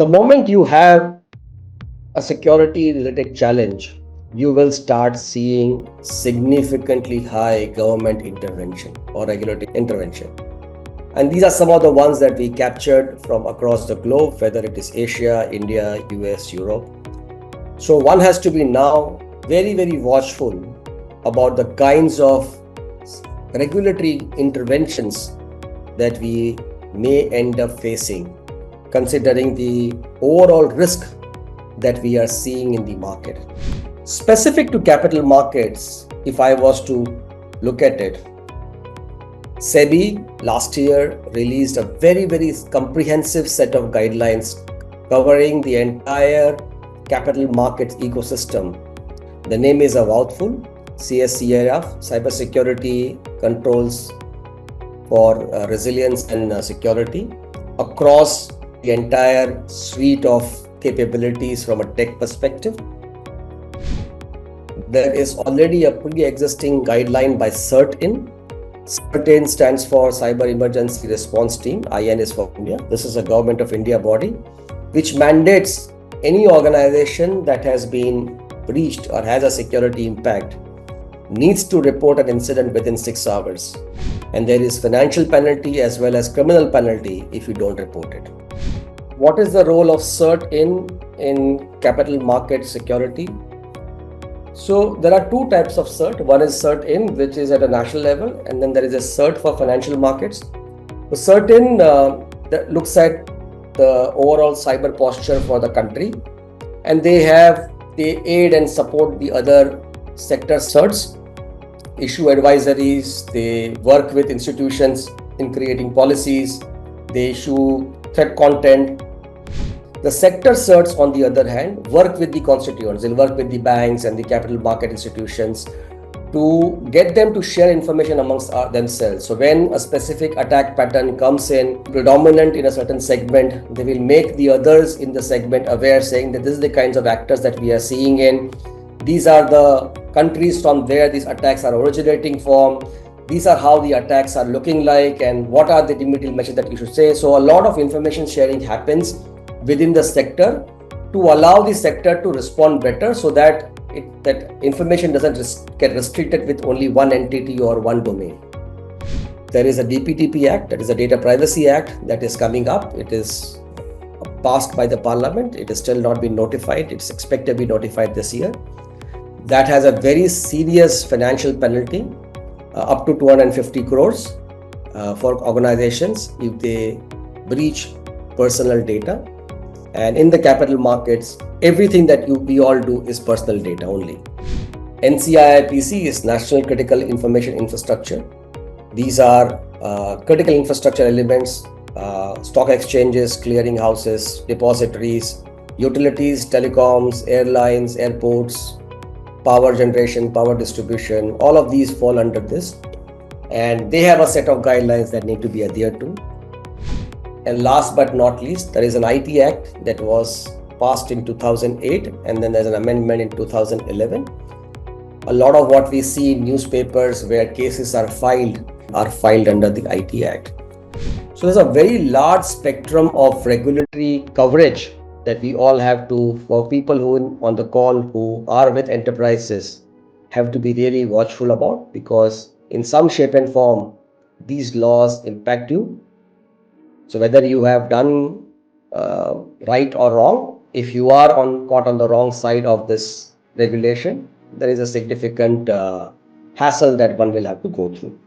The moment you have a security related challenge, you will start seeing significantly high government intervention or regulatory intervention. And these are some of the ones that we captured from across the globe, whether it is Asia, India, US, Europe. So one has to be now very, very watchful about the kinds of regulatory interventions that we may end up facing, considering the overall risk that we are seeing in the market. Specific to capital markets, if I was to look at it, SEBI last year released a very, very comprehensive set of guidelines covering the entire capital markets ecosystem. The name is a mouthful: CSCRF, Cybersecurity Controls for Resilience and Security, across the entire suite of capabilities from a tech perspective. There is already a pre-existing guideline by CERT-IN. CERT-IN stands for Cyber Emergency Response Team. IN is for India. This is a Government of India body which mandates any organization that has been breached or has a security impact needs to report an incident within 6 hours. And there is financial penalty as well as criminal penalty if you don't report it. What is the role of CERT-IN in capital market security? So there are two types of CERT. One is CERT-IN, which is at a national level, and then there is a CERT for financial markets. The CERT-IN that looks at the overall cyber posture for the country, and they aid and support the other sector CERTs, issue advisories, they work with institutions in creating policies, they issue threat content. The sector CERTs, on the other hand, work with the constituents. They'll work with the banks and the capital market institutions to get them to share information amongst themselves. So when a specific attack pattern comes in, predominant in a certain segment, they will make the others in the segment aware, saying that this is the kinds of actors that we are seeing in. These are the countries from where these attacks are originating from. These are how the attacks are looking like, and what are the remedial measures that you should say. So a lot of information sharing happens within the sector to allow the sector to respond better, so that that information doesn't get restricted with only one entity or one domain. There is a DPTP Act, that is a Data Privacy Act, that is coming up. It is passed by the Parliament. It is still not been notified. It's expected to be notified this year. That has a very serious financial penalty, up to 250 crores for organizations if they breach personal data. And in the capital markets, everything that we all do is personal data only. NCIIPC is National Critical Information Infrastructure. These are critical infrastructure elements, stock exchanges, clearing houses, depositories, utilities, telecoms, airlines, airports, power generation, power distribution. All of these fall under this. And they have a set of guidelines that need to be adhered to. And last but not least, there is an IT Act that was passed in 2008, and then there's an amendment in 2011. A lot of what we see in newspapers where cases are filed under the IT Act. So there's a very large spectrum of regulatory coverage that we all have to, for people who on the call who are with enterprises, have to be really watchful about, because in some shape and form, these laws impact you. So whether you have done right or wrong, if you are caught on the wrong side of this regulation, there is a significant hassle that one will have to go through.